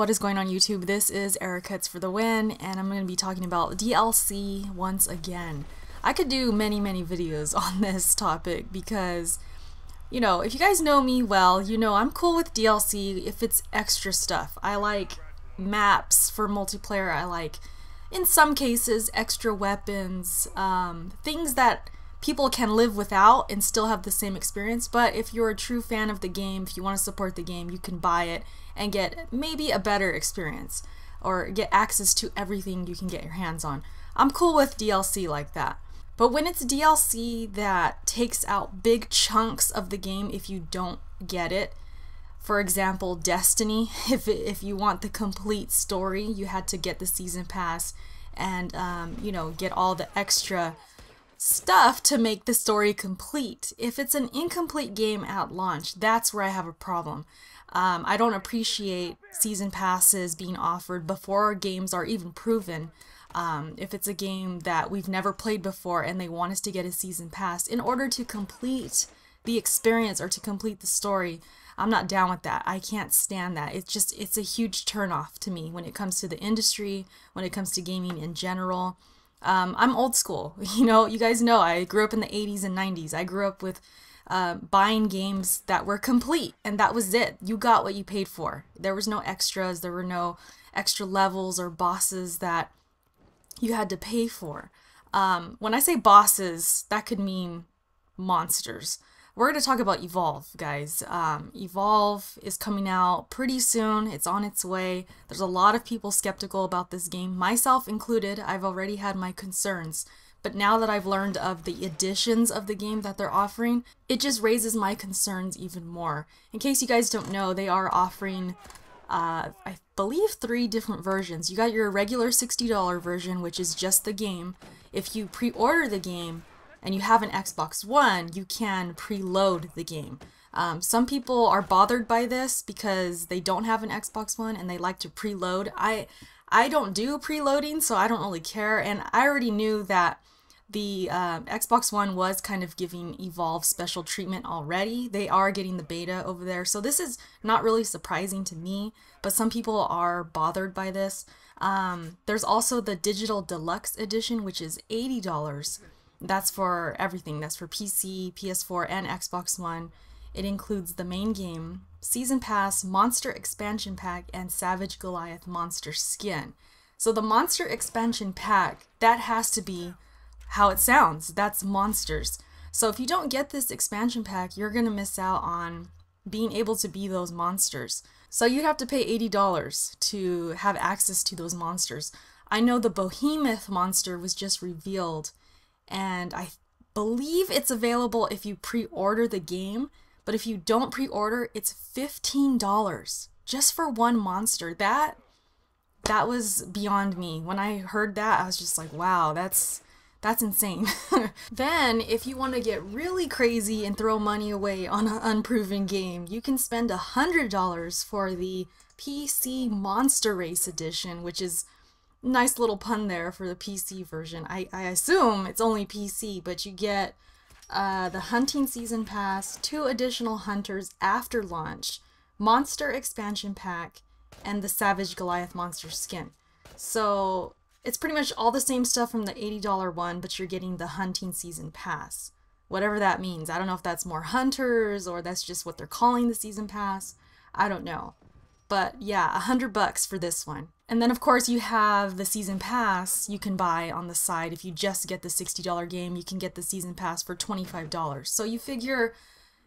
What is going on YouTube? This is Erica Hits for the Win, and I'm going to be talking about DLC once again. I could do many videos on this topic because, you know, if you guys know me well, you know I'm cool with DLC if it's extra stuff. I like maps for multiplayer. I like, in some cases, extra weapons, things that people can live without and still have the same experience. But if you're a true fan of the game, if you want to support the game, you can buy it and get maybe a better experience or get access to everything you can get your hands on. I'm cool with DLC like that. But when it's DLC that takes out big chunks of the game if you don't get it, for example, Destiny, if you want the complete story, you had to get the season pass and you know, get all the extra stuff to make the story complete. If it's an incomplete game at launch, that's where I have a problem. I don't appreciate season passes being offered before games are even proven. If it's a game that we've never played before and they want us to get a season pass in order to complete the experience or to complete the story, I'm not down with that. I can't stand that. It's a huge turnoff to me when it comes to the industry, when it comes to gaming in general. I'm old school, you know, you guys know I grew up in the 80s and 90s. I grew up with buying games that were complete, and that was it. You got what you paid for. There was no extras, there were no extra levels or bosses that you had to pay for. When I say bosses, that could mean monsters. We're going to talk about Evolve, guys. Evolve is coming out pretty soon. It's on its way. There's a lot of people skeptical about this game, myself included. I've already had my concerns. But now that I've learned of the additions of the game that they're offering, it just raises my concerns even more. In case you guys don't know, they are offering, I believe, 3 different versions. You got your regular $60 version, which is just the game. If you pre-order the game, and you have an Xbox One, you can preload the game. Some people are bothered by this because they don't have an Xbox One and they like to preload. I don't do preloading, so I don't really care, and I already knew that the Xbox One was kind of giving Evolve special treatment already. They are getting the beta over there, so this is not really surprising to me, but some people are bothered by this. There's also the Digital Deluxe Edition, which is $80. That's for everything. That's for PC, PS4, and Xbox One. It includes the main game, Season Pass, Monster Expansion Pack, and Savage Goliath Monster Skin. So the Monster Expansion Pack, that has to be how it sounds. That's monsters. So if you don't get this expansion pack, you're going to miss out on being able to be those monsters. So you'd have to pay $80 to have access to those monsters. I know the Behemoth monster was just revealed, and I believe it's available if you pre-order the game, but if you don't pre-order, it's $15 just for one monster. That was beyond me. When I heard that, I was just like, wow, that's insane. Then, if you want to get really crazy and throw money away on an unproven game, you can spend $100 for the PC Monster Race Edition, which is nice little pun there for the PC version. I assume it's only PC, but you get the Hunting Season Pass, 2 additional hunters after launch, Monster Expansion Pack, and the Savage Goliath Monster Skin. So it's pretty much all the same stuff from the $80 one, but you're getting the Hunting Season Pass. Whatever that means. I don't know if that's more hunters or that's just what they're calling the Season Pass. I don't know. But yeah, $100 for this one. And then of course you have the Season Pass you can buy on the side. If you just get the $60 game, you can get the Season Pass for $25. So you figure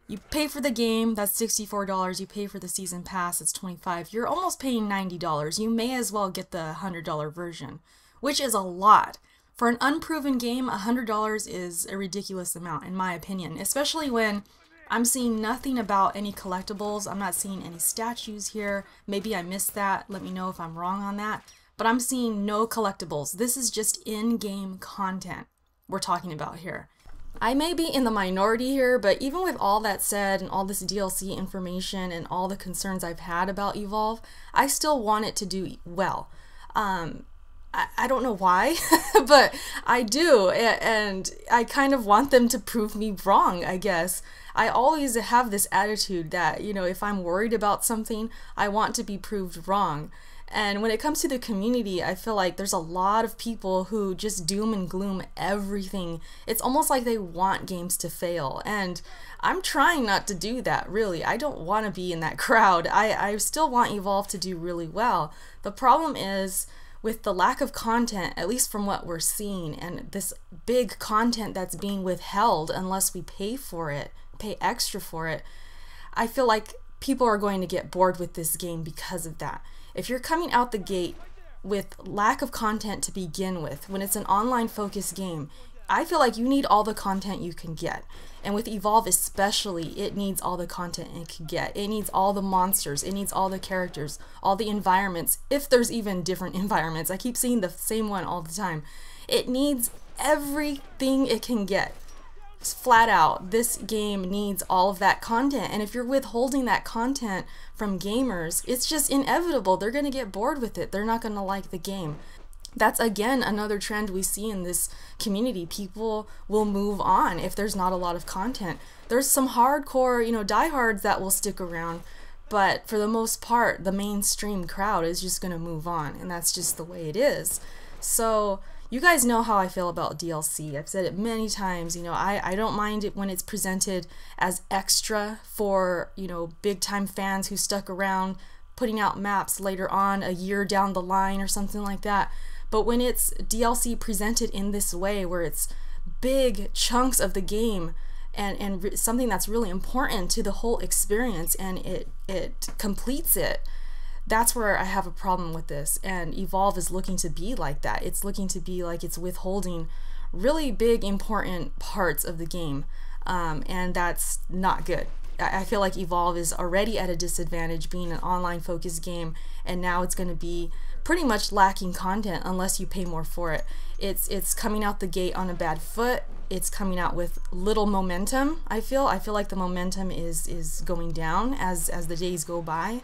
you pay for the game, that's $64, you pay for the Season Pass, it's $25. You're almost paying $90. You may as well get the $100 version, which is a lot. For an unproven game, $100 is a ridiculous amount in my opinion, especially when I'm seeing nothing about any collectibles. I'm not seeing any statues here. Maybe I missed that. Let me know if I'm wrong on that. But I'm seeing no collectibles. This is just in-game content we're talking about here. I may be in the minority here, but even with all that said and all this DLC information and all the concerns I've had about Evolve, I still want it to do well. I don't know why, but I do, and I kind of want them to prove me wrong, I guess. I always have this attitude that, you know, if I'm worried about something, I want to be proved wrong. And when it comes to the community, I feel like there's a lot of people who just doom and gloom everything. It's almost like they want games to fail. And I'm trying not to do that, really. I don't want to be in that crowd. I still want Evolve to do really well. The problem is with the lack of content, at least from what we're seeing, and this big content that's being withheld unless we pay for it, pay extra for it, I feel like people are going to get bored with this game because of that. If you're coming out the gate with lack of content to begin with, when it's an online focused game, I feel like you need all the content you can get. And with Evolve especially, it needs all the content it can get. It needs all the monsters, it needs all the characters, all the environments, if there's even different environments. I keep seeing the same one all the time. It needs everything it can get. Flat out, this game needs all of that content, and if you're withholding that content from gamers, it's just inevitable. They're going to get bored with it. They're not going to like the game. That's again another trend we see in this community. People will move on if there's not a lot of content. There's some hardcore, you know, diehards that will stick around, but for the most part, the mainstream crowd is just going to move on, and that's just the way it is. So you guys know how I feel about DLC. I've said it many times, you know, I don't mind it when it's presented as extra for, you know, big time fans who stuck around putting out maps later on a year down the line or something like that. But when it's DLC presented in this way, where it's big chunks of the game and something that's really important to the whole experience, and it completes it, that's where I have a problem with this. And Evolve is looking to be like that. It's looking to be like it's withholding really big important parts of the game, and that's not good. I feel like Evolve is already at a disadvantage being an online focused game, and now it's going to be pretty much lacking content unless you pay more for it. It's coming out the gate on a bad foot. It's coming out with little momentum. I feel like the momentum is going down as the days go by.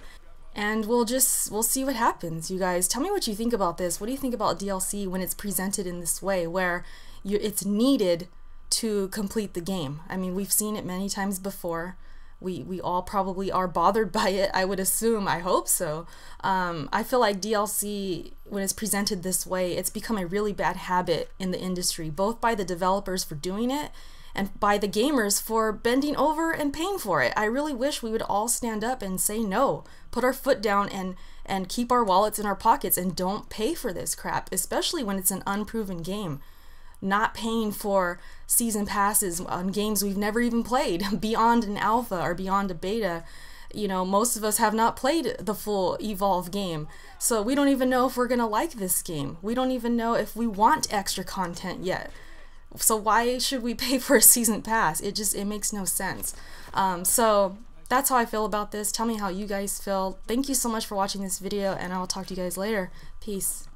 And we'll see what happens. You guys, tell me what you think about this. What do you think about DLC when it's presented in this way, where it's needed to complete the game? I mean, we've seen it many times before. We all probably are bothered by it, I would assume. I hope so. I feel like DLC, when it's presented this way, it's become a really bad habit in the industry, both by the developers for doing it and by the gamers for bending over and paying for it. I really wish we would all stand up and say no, put our foot down and keep our wallets in our pockets and don't pay for this crap, especially when it's an unproven game. Not paying for season passes on games we've never even played, beyond an alpha or beyond a beta. You know, most of us have not played the full Evolve game, so we don't even know if we're gonna like this game. We don't even know if we want extra content yet. So why should we pay for a season pass? It makes no sense. So that's how I feel about this. Tell me how you guys feel. Thank you so much for watching this video, and I will talk to you guys later. Peace.